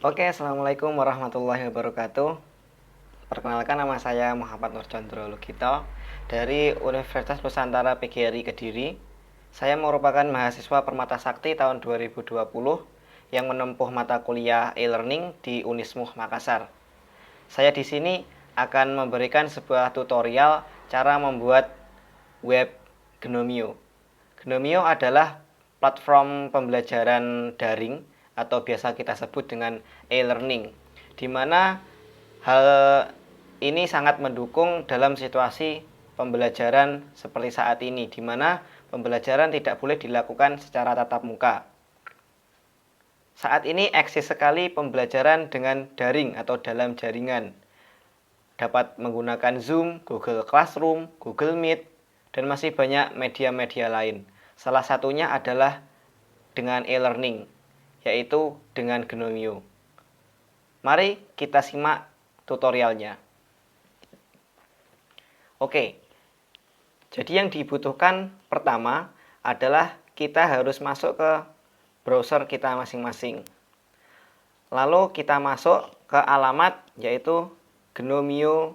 Oke, Assalamualaikum warahmatullahi wabarakatuh. Perkenalkan, nama saya Muhammad Nurchandra Lugito dari Universitas Nusantara PGRI Kediri. Saya merupakan mahasiswa Permata Sakti tahun 2020 yang menempuh mata kuliah e-learning di Unismuh Makassar. Saya di sini akan memberikan sebuah tutorial cara membuat web Gnomio. Gnomio adalah platform pembelajaran daring atau biasa kita sebut dengan e-learning, di mana hal ini sangat mendukung dalam situasi pembelajaran seperti saat ini, di mana pembelajaran tidak boleh dilakukan secara tatap muka. Saat ini eksis sekali pembelajaran dengan daring atau dalam jaringan. Dapat menggunakan Zoom, Google Classroom, Google Meet, dan masih banyak media-media lain. Salah satunya adalah dengan e-learning, yaitu dengan Gnomio. Mari kita simak tutorialnya. Oke, jadi yang dibutuhkan pertama adalah kita harus masuk ke browser kita masing-masing. Lalu kita masuk ke alamat yaitu gnomio.com.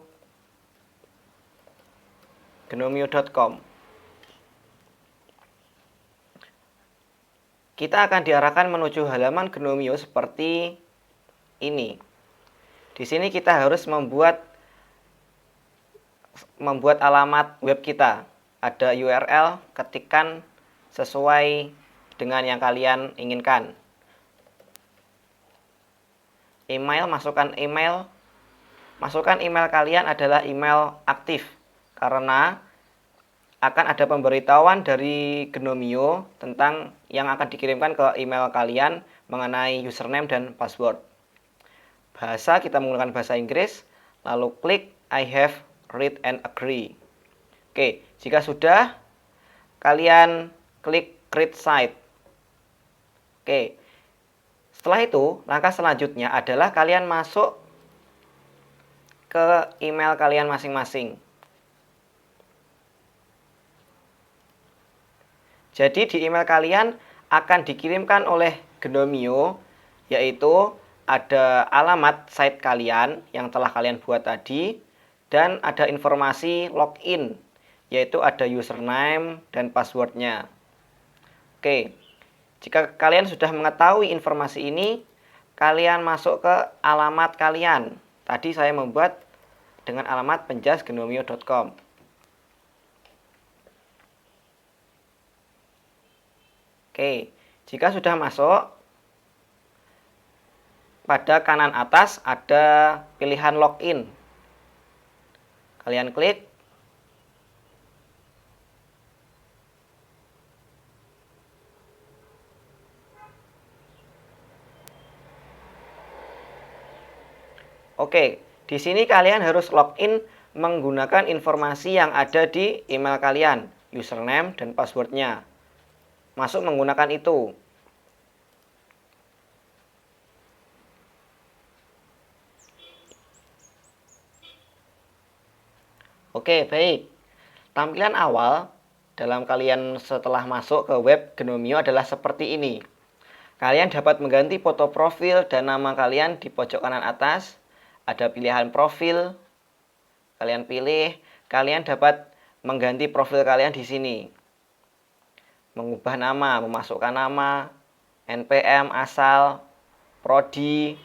Kita akan diarahkan menuju halaman Gnomio seperti ini. Di sini kita harus membuat alamat web kita. Ada URL, ketikkan sesuai dengan yang kalian inginkan. Email, masukkan email. Masukkan email kalian adalah email aktif, karena akan ada pemberitahuan dari Gnomio tentang yang akan dikirimkan ke email kalian mengenai username dan password. Bahasa, kita menggunakan bahasa Inggris, lalu klik I have read and agree. Oke, jika sudah, kalian klik create site. Oke, setelah itu, langkah selanjutnya adalah kalian masuk ke email kalian masing-masing. Jadi di email kalian akan dikirimkan oleh Gnomio, yaitu ada alamat site kalian yang telah kalian buat tadi, dan ada informasi login, yaitu ada username dan passwordnya. Oke, jika kalian sudah mengetahui informasi ini, kalian masuk ke alamat kalian. Tadi saya membuat dengan alamat penjas.gnomio.com. Oke, jika sudah masuk, pada kanan atas ada pilihan login. Kalian klik. Oke, di sini kalian harus login menggunakan informasi yang ada di email kalian, username dan passwordnya. Masuk menggunakan itu. Oke, baik. Tampilan awal dalam kalian setelah masuk ke web Gnomio adalah seperti ini. Kalian dapat mengganti foto profil dan nama kalian di pojok kanan atas. Ada pilihan profil. Kalian pilih. Kalian dapat mengganti profil kalian di sini. Mengubah nama, memasukkan nama, NPM, asal, prodi,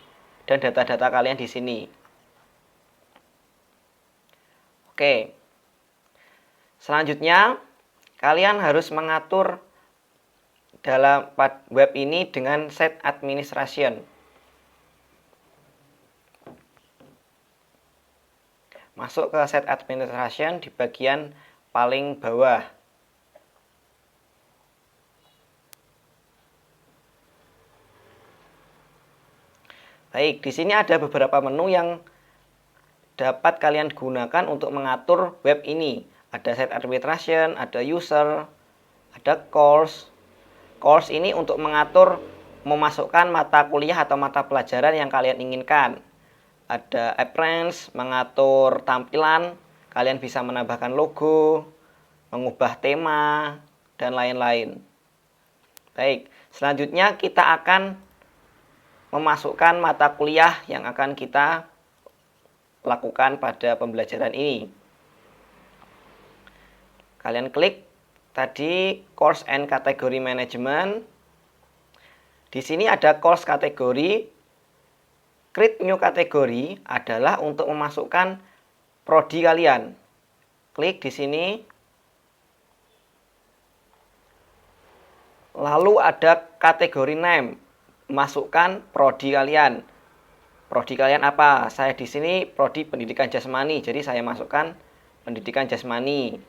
dan data-data kalian di sini. Oke. Selanjutnya, kalian harus mengatur dalam web ini dengan set administration. Masuk ke set administration di bagian paling bawah. Baik, di sini ada beberapa menu yang dapat kalian gunakan untuk mengatur web ini. Ada set administration, ada user, ada course. Course ini untuk mengatur memasukkan mata kuliah atau mata pelajaran yang kalian inginkan. Ada appearance, mengatur tampilan, kalian bisa menambahkan logo, mengubah tema, dan lain-lain. Baik, selanjutnya kita akan memasukkan mata kuliah yang akan kita lakukan pada pembelajaran ini. Kalian klik tadi Course and Category Management. Di sini ada course kategori. Create new category adalah untuk memasukkan prodi kalian. Klik di sini. Lalu ada kategori name. Masukkan prodi kalian. Prodi kalian apa? Saya di sini prodi pendidikan jasmani, jadi saya masukkan pendidikan jasmani.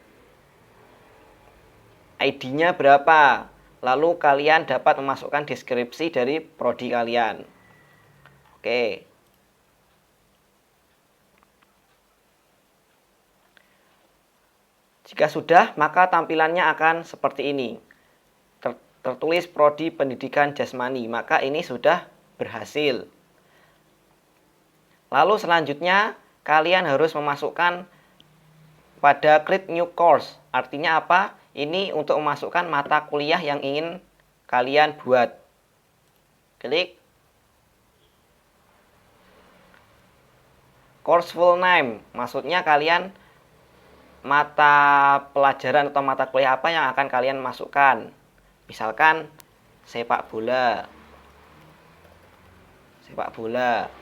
ID-nya berapa? Lalu kalian dapat memasukkan deskripsi dari prodi kalian. Oke. Jika sudah, maka tampilannya akan seperti ini. Tertulis prodi pendidikan jasmani, maka ini sudah berhasil. Lalu selanjutnya, kalian harus memasukkan pada create new course. Artinya apa? Ini untuk memasukkan mata kuliah yang ingin kalian buat. Klik. Course full name. Maksudnya kalian mata pelajaran atau mata kuliah apa yang akan kalian masukkan. Misalkan sepak bola. Sepak bola.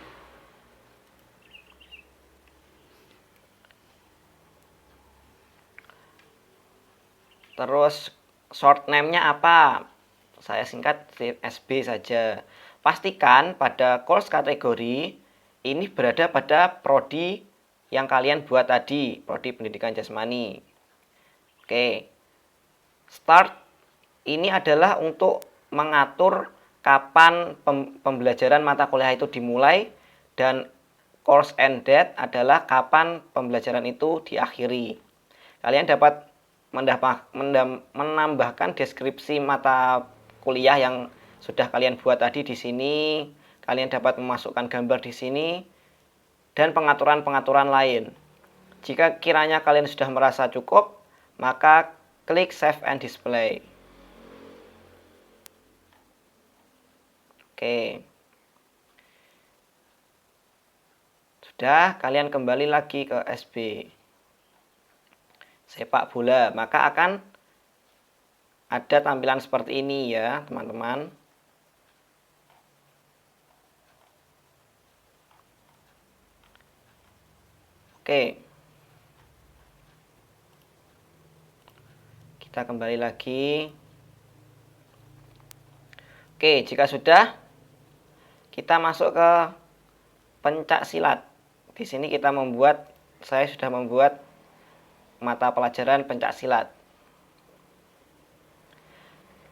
Terus short name-nya apa? Saya singkat SB saja. Pastikan pada course kategori ini berada pada prodi yang kalian buat tadi, prodi pendidikan jasmani. Oke. Start ini adalah untuk mengatur kapan pembelajaran mata kuliah itu dimulai, dan course end date adalah kapan pembelajaran itu diakhiri. Kalian dapat menambahkan deskripsi mata kuliah yang sudah kalian buat tadi di sini. Kalian dapat memasukkan gambar di sini dan pengaturan-pengaturan lain. Jika kiranya kalian sudah merasa cukup, maka klik Save and Display. Oke. Sudah, kalian kembali lagi ke SB. Sepak bola, maka akan ada tampilan seperti ini ya teman-teman. Oke, kita kembali lagi. Oke, jika sudah, kita masuk ke pencak silat. Di sini saya sudah membuat mata pelajaran pencak silat.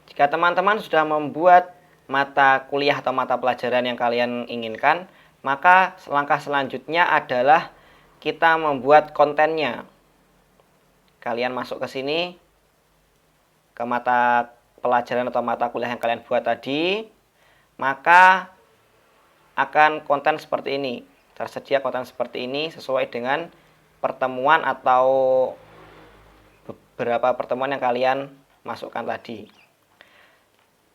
Jika teman-teman sudah membuat mata kuliah atau mata pelajaran yang kalian inginkan, maka langkah selanjutnya adalah kita membuat kontennya. Kalian masuk ke sini, ke mata pelajaran atau mata kuliah yang kalian buat tadi, maka akan konten seperti ini. Tersedia konten seperti ini sesuai dengan pertemuan atau beberapa pertemuan yang kalian masukkan tadi.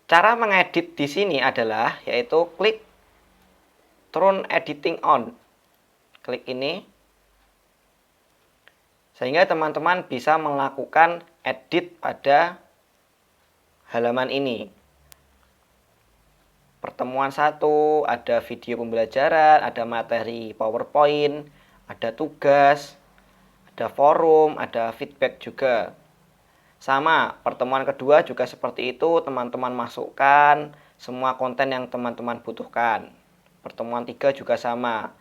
Cara mengedit di sini adalah yaitu klik Turn Editing On. Klik ini sehingga teman-teman bisa melakukan edit pada halaman ini. Pertemuan 1, ada video pembelajaran, ada materi PowerPoint, ada tugas, ada forum, ada feedback juga. Sama, pertemuan kedua juga seperti itu, teman-teman masukkan semua konten yang teman-teman butuhkan. Pertemuan 3 juga sama.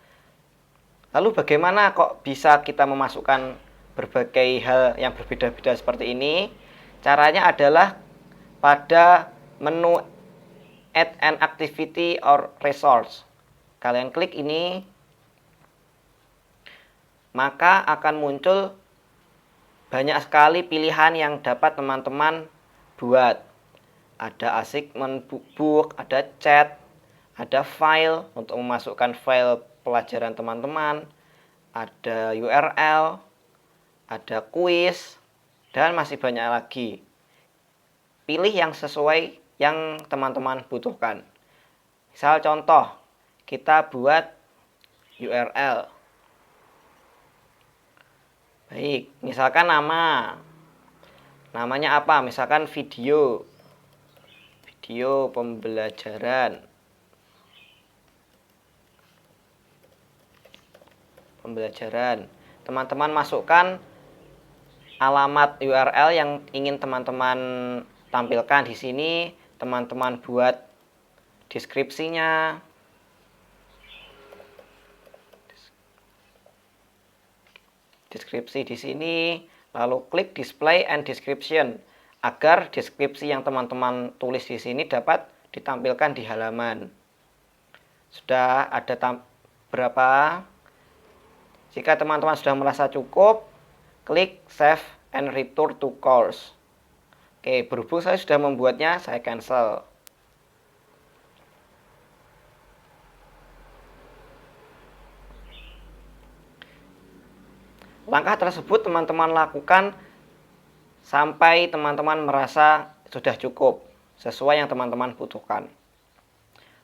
Lalu bagaimana kok bisa kita memasukkan berbagai hal yang berbeda-beda seperti ini? Caranya adalah pada menu Add an Activity or Resource. Kalian klik ini, maka akan muncul banyak sekali pilihan yang dapat teman-teman buat. Ada assignment book, ada chat, ada file untuk memasukkan file pelajaran teman-teman, ada URL, ada kuis, dan masih banyak lagi. Pilih yang sesuai yang teman-teman butuhkan. Misal contoh, kita buat URL. Baik, misalkan namanya apa? Misalkan video pembelajaran. Teman-teman masukkan alamat URL yang ingin teman-teman tampilkan di sini. Teman-teman buat deskripsinya. Deskripsi di sini, lalu klik display and description agar deskripsi yang teman-teman tulis di sini dapat ditampilkan di halaman. Sudah ada berapa? Jika teman-teman sudah merasa cukup, klik save and return to course. Oke, berhubung saya sudah membuatnya, saya cancel. Langkah tersebut teman-teman lakukan sampai teman-teman merasa sudah cukup, sesuai yang teman-teman butuhkan.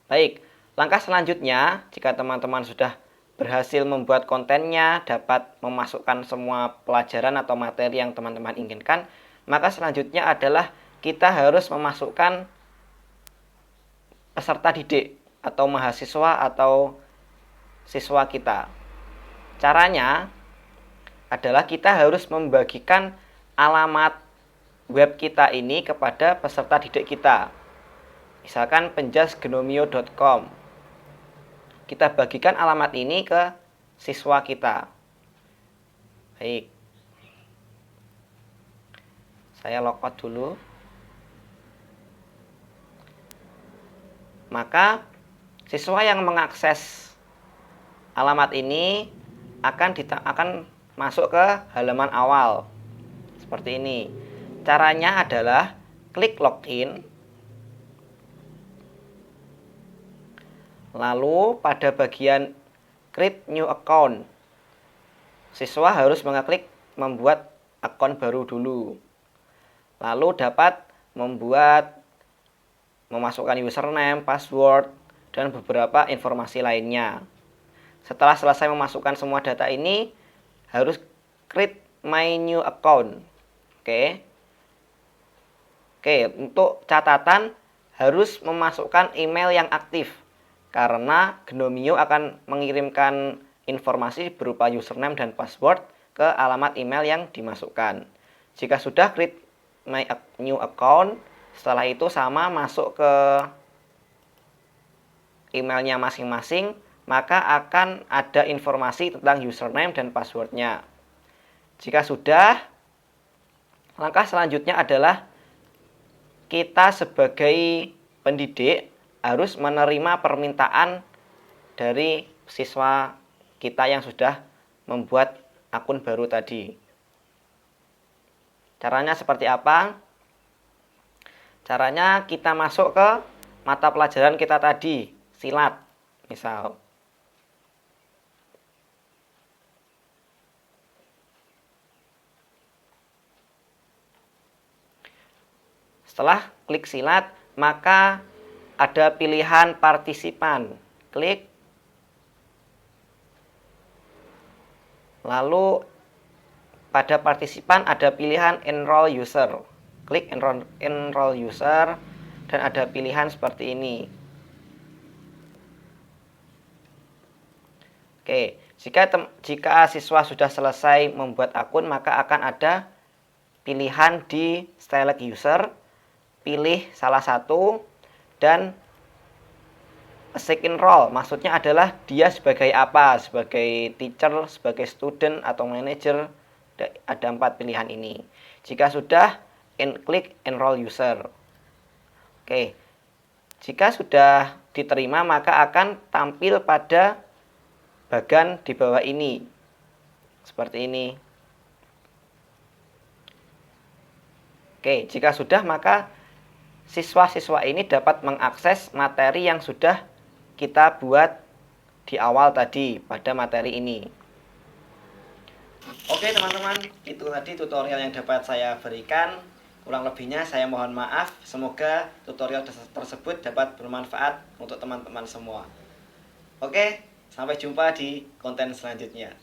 Baik, langkah selanjutnya, jika teman-teman sudah berhasil membuat kontennya, dapat memasukkan semua pelajaran atau materi yang teman-teman inginkan, maka selanjutnya adalah kita harus memasukkan peserta didik atau mahasiswa atau siswa kita. Caranya adalah kita harus membagikan alamat web kita ini kepada peserta didik kita. Misalkan penjasgenomio.com. Kita bagikan alamat ini ke siswa kita. Baik. Saya logout dulu. Maka siswa yang mengakses alamat ini akan masuk ke halaman awal seperti ini. Caranya adalah klik login, lalu pada bagian create new account, siswa harus mengklik membuat akun baru dulu, lalu dapat memasukkan username, password, dan beberapa informasi lainnya. Setelah selesai memasukkan semua data ini, harus create my new account. Oke, untuk catatan harus memasukkan email yang aktif karena Gnomio akan mengirimkan informasi berupa username dan password ke alamat email yang dimasukkan. Jika sudah create my new account, setelah itu sama masuk ke emailnya masing-masing, maka akan ada informasi tentang username dan passwordnya. Jika sudah, langkah selanjutnya adalah kita sebagai pendidik harus menerima permintaan dari siswa kita yang sudah membuat akun baru tadi. Caranya seperti apa? Caranya kita masuk ke mata pelajaran kita tadi, silat, misal. Setelah klik silat, maka ada pilihan partisipan. Klik. Lalu pada partisipan ada pilihan enroll user. Klik enroll user dan ada pilihan seperti ini. Oke, jika siswa sudah selesai membuat akun, maka akan ada pilihan di select user. Pilih salah satu dan assign enroll, maksudnya adalah dia sebagai apa, sebagai teacher, sebagai student, atau manager. Ada 4 pilihan ini. Jika sudah, klik enroll user. Oke, jika sudah diterima, maka akan tampil pada bagian di bawah ini seperti ini. Oke, jika sudah, maka siswa-siswa ini dapat mengakses materi yang sudah kita buat di awal tadi pada materi ini. Oke teman-teman, itu tadi tutorial yang dapat saya berikan. Kurang lebihnya saya mohon maaf. Semoga tutorial tersebut dapat bermanfaat untuk teman-teman semua. Oke, sampai jumpa di konten selanjutnya.